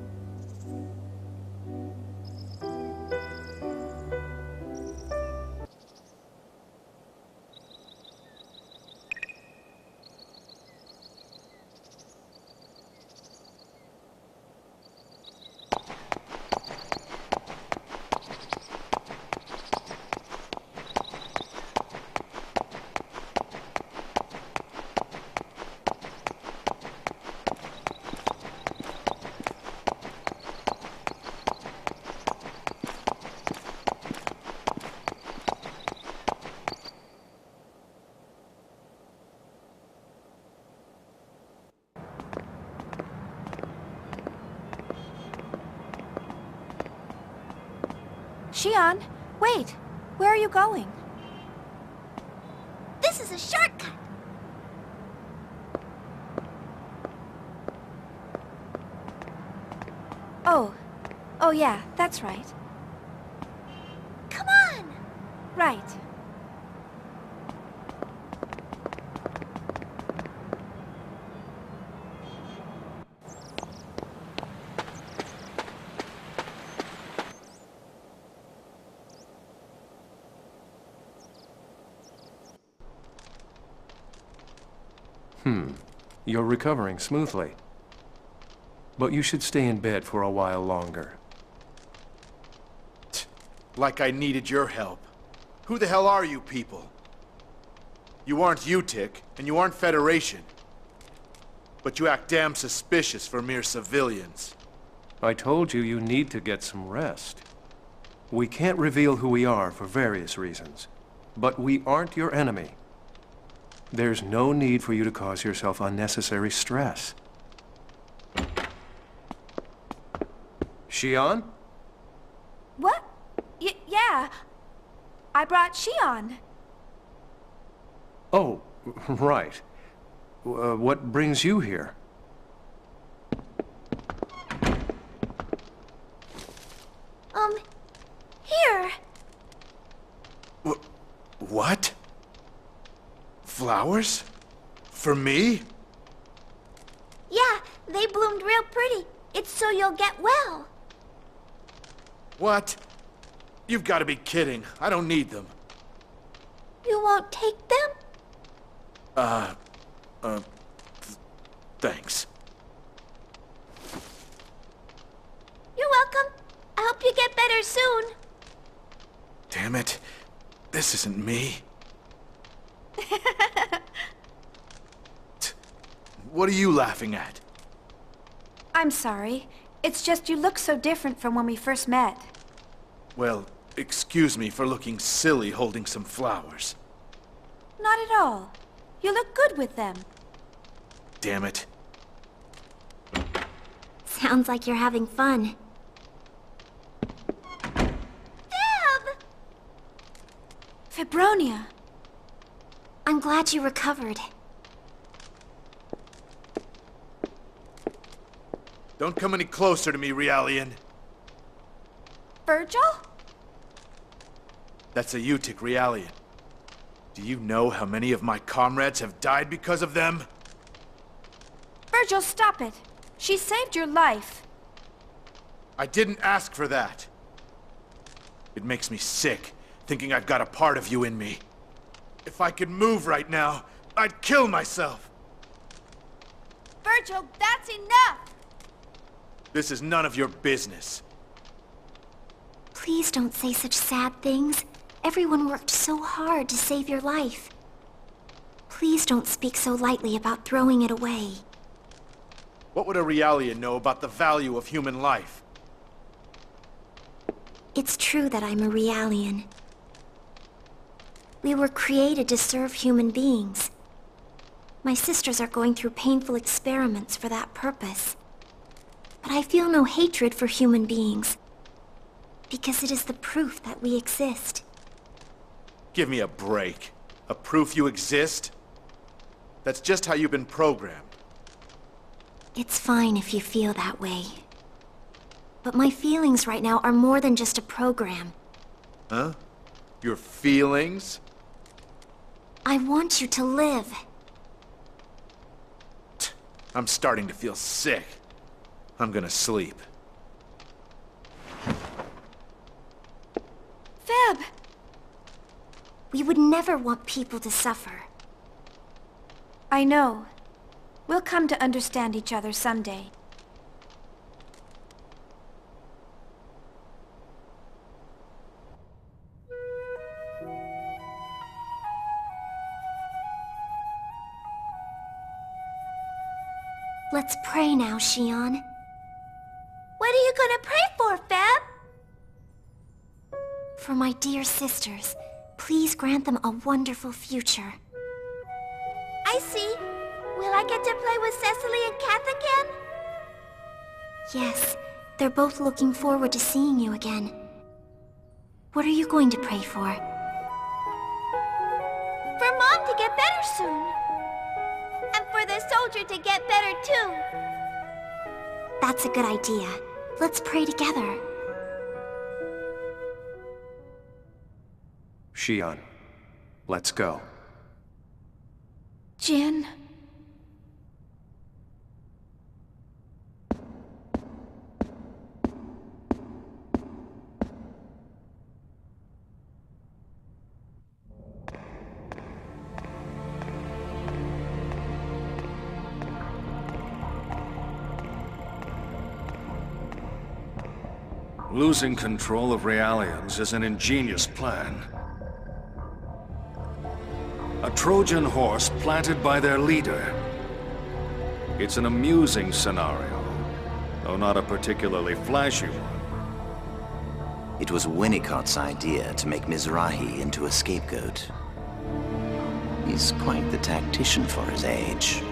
Xian, wait. Where are you going? This is a shortcut. Oh yeah, that's right. Come on! Right. You're recovering smoothly. But you should stay in bed for a while longer. Like I needed your help. Who the hell are you people? You aren't UTIC, and you aren't Federation. But you act damn suspicious for mere civilians. I told you you need to get some rest. We can't reveal who we are for various reasons. But we aren't your enemy. There's no need for you to cause yourself unnecessary stress. Xian? What? Yeah. I brought Xian. Oh, right. What brings you here? Here. What? Flowers? For me? Yeah, they bloomed real pretty. It's so you'll get well. What? You've got to be kidding. I don't need them. You won't take them? Thanks. You're welcome. I hope you get better soon. Damn it. This isn't me. What are you laughing at? I'm sorry. It's just you look so different from when we first met. Well, excuse me for looking silly holding some flowers. Not at all. You look good with them. Damn it. Sounds like you're having fun. Deb! Fibronia. I'm glad you recovered. Don't come any closer to me, Realian. Virgil? That's a Utic, Realian. Do you know how many of my comrades have died because of them? Virgil, stop it. She saved your life. I didn't ask for that. It makes me sick, thinking I've got a part of you in me. If I could move right now, I'd kill myself. Virgil, that's enough! This is none of your business. Please don't say such sad things. Everyone worked so hard to save your life. Please don't speak so lightly about throwing it away. What would a Realian know about the value of human life? It's true that I'm a Realian. We were created to serve human beings. My sisters are going through painful experiments for that purpose. But I feel no hatred for human beings, because it is the proof that we exist. Give me a break. A proof you exist? That's just how you've been programmed. It's fine if you feel that way. But my feelings right now are more than just a program. Huh? Your feelings? I want you to live. I'm starting to feel sick. I'm gonna sleep. Feb! We would never want people to suffer. I know. We'll come to understand each other someday. Let's pray now, Xion. What are you gonna pray for, Feb? For my dear sisters, please grant them a wonderful future. I see. Will I get to play with Cecily and Kath again? Yes, they're both looking forward to seeing you again. What are you going to pray for? For Mom to get better soon. And for the soldier to get better too. That's a good idea. Let's pray together. Xion, let's go. Jin. Losing control of Realians is an ingenious plan. A Trojan horse planted by their leader. It's an amusing scenario, though not a particularly flashy one. It was Winnicott's idea to make Mizrahi into a scapegoat. He's quite the tactician for his age.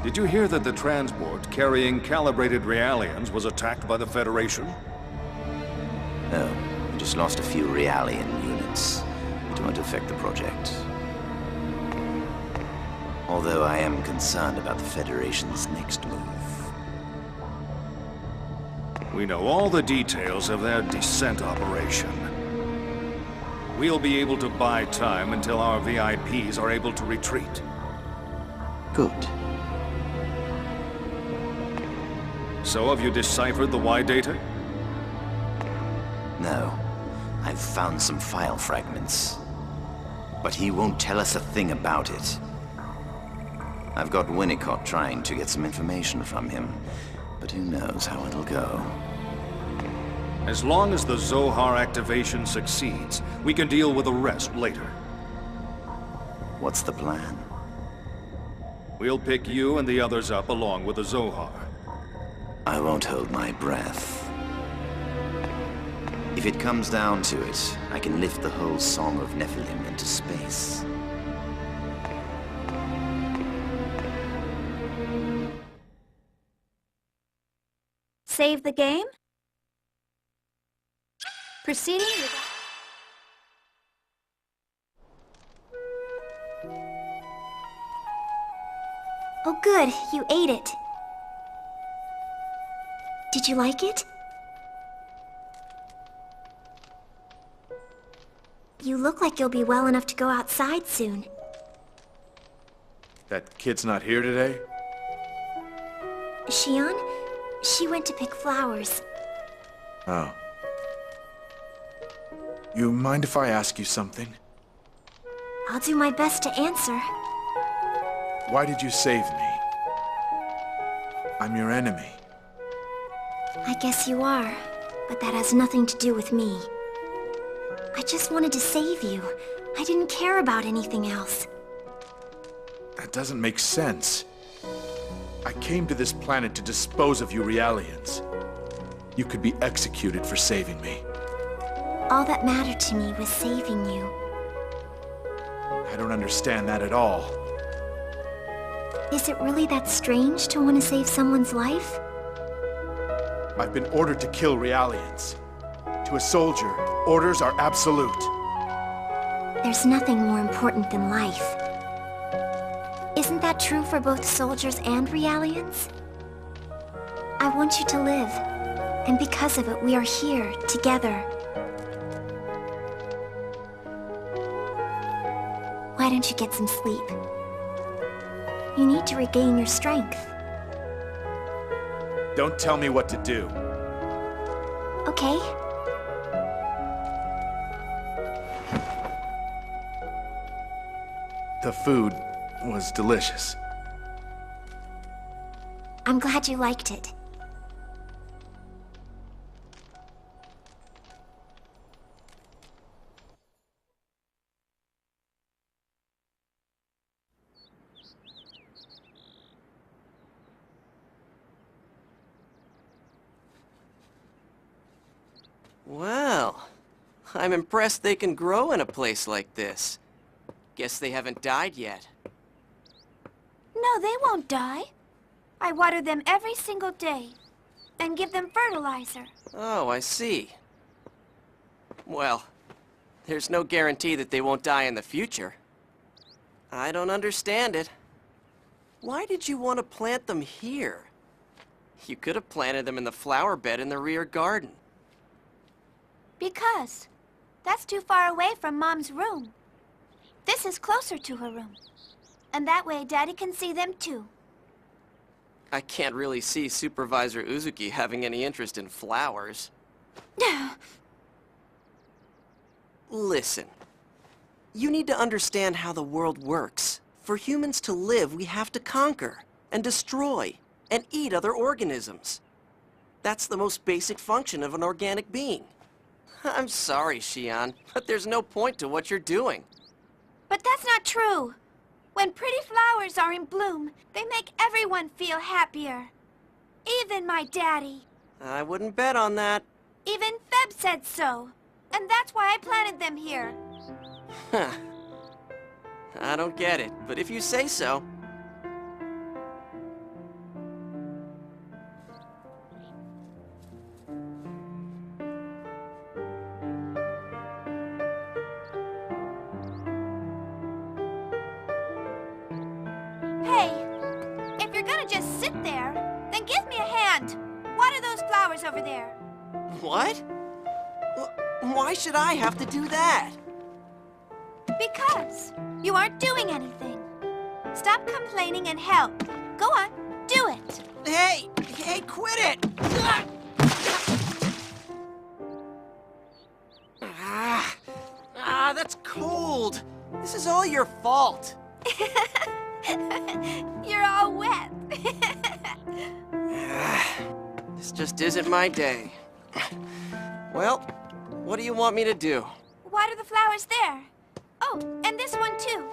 Did you hear that the transport carrying calibrated Realians was attacked by the Federation? No, we just lost a few Realian units. It won't affect the project. Although I am concerned about the Federation's next move. We know all the details of their descent operation. We'll be able to buy time until our VIPs are able to retreat. Good. So have you deciphered the Y data? No. I've found some file fragments. But he won't tell us a thing about it. I've got Winnicott trying to get some information from him, but who knows how it'll go. As long as the Zohar activation succeeds, we can deal with the rest later. What's the plan? We'll pick you and the others up along with the Zohar. I won't hold my breath. If it comes down to it, I can lift the whole Song of Nephilim into space. Save the game? Proceeding with... Oh good, you ate it. Did you like it? You look like you'll be well enough to go outside soon. That kid's not here today? Xion? She went to pick flowers. Oh. You mind if I ask you something? I'll do my best to answer. Why did you save me? I'm your enemy. I guess you are, but that has nothing to do with me. I just wanted to save you. I didn't care about anything else. That doesn't make sense. I came to this planet to dispose of you Realians. You could be executed for saving me. All that mattered to me was saving you. I don't understand that at all. Is it really that strange to want to save someone's life? I've been ordered to kill Realians. To a soldier, orders are absolute. There's nothing more important than life. Isn't that true for both soldiers and Realians? I want you to live, and because of it, we are here, together. Why don't you get some sleep? You need to regain your strength. Don't tell me what to do. Okay? The food was delicious. I'm glad you liked it. Well, I'm impressed they can grow in a place like this. Guess they haven't died yet. No, they won't die. I water them every single day and give them fertilizer. Oh, I see. Well, there's no guarantee that they won't die in the future. I don't understand it. Why did you want to plant them here? You could have planted them in the flower bed in the rear garden. Because that's too far away from Mom's room. This is closer to her room. And that way Daddy can see them too. I can't really see Supervisor Uzuki having any interest in flowers. Listen, you need to understand how the world works. For humans to live, we have to conquer and destroy and eat other organisms. That's the most basic function of an organic being. I'm sorry, Xion, but there's no point to what you're doing. But that's not true. When pretty flowers are in bloom, they make everyone feel happier. Even my daddy. I wouldn't bet on that. Even Feb said so. And that's why I planted them here. Huh. I don't get it, but if you say so. Hey, if you're gonna just sit there, then give me a hand. Water those flowers over there. What? Why should I have to do that? Because you aren't doing anything. Stop complaining and help. Go on, do it. Hey, quit it! That's cold. This is all your fault. You're all wet. This just isn't my day. Well, what do you want me to do? Water the flowers there. Oh, and this one too.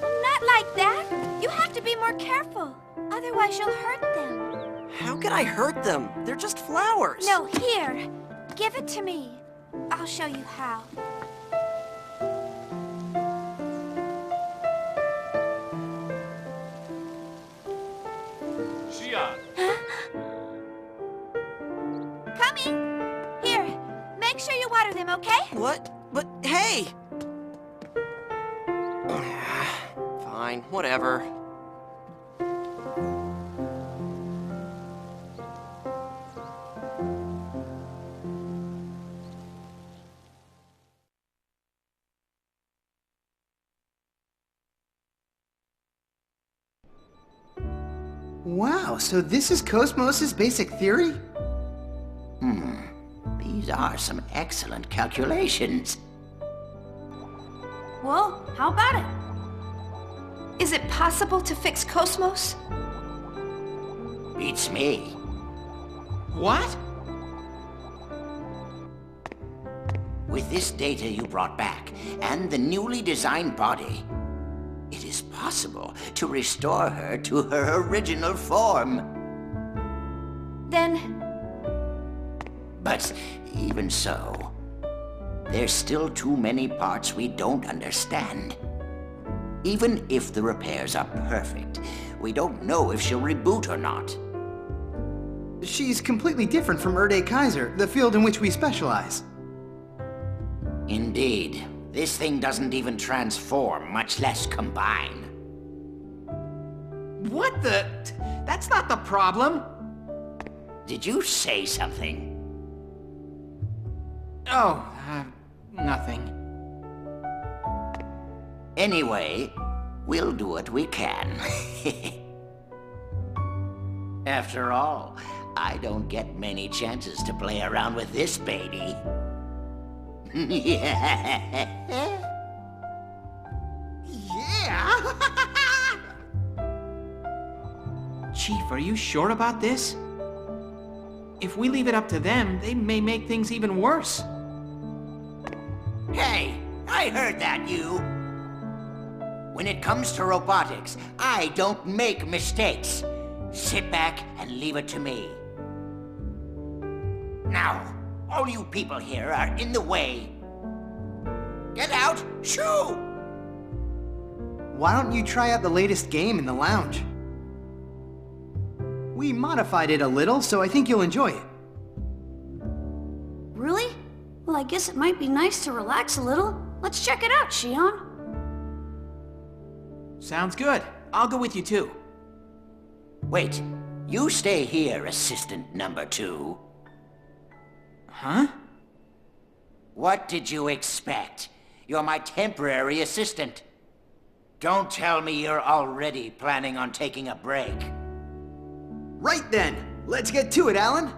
Not like that. You have to be more careful. Otherwise you'll hurt them. How can I hurt them? They're just flowers. No, here. Give it to me. I'll show you how. Xion! Coming! Here, make sure you water them, okay? What? But, hey! Fine, whatever. Wow, so this is Cosmos' basic theory? These are some excellent calculations. Well, how about it? Is it possible to fix Cosmos? Beats me. What? With this data you brought back, and the newly designed body, it is possible to restore her to her original form. Then... But even so, there's still too many parts we don't understand. Even if the repairs are perfect, we don't know if she'll reboot or not. She's completely different from Erde Kaiser, the field in which we specialize. Indeed. This thing doesn't even transform, much less combine. What the... That's not the problem. Did you say something? Oh, nothing. Anyway, we'll do what we can. After all, I don't get many chances to play around with this baby. Yeah! Chief, are you sure about this? If we leave it up to them, they may make things even worse. Hey, I heard that, you. When it comes to robotics, I don't make mistakes. Sit back and leave it to me. Now, all you people here are in the way. Get out! Shoo! Why don't you try out the latest game in the lounge? We modified it a little, so I think you'll enjoy it. Really? Well, I guess it might be nice to relax a little. Let's check it out, Shion. Sounds good. I'll go with you too. Wait, you stay here, assistant number 2. Huh? What did you expect? You're my temporary assistant. Don't tell me you're already planning on taking a break. Right then, let's get to it, Alan.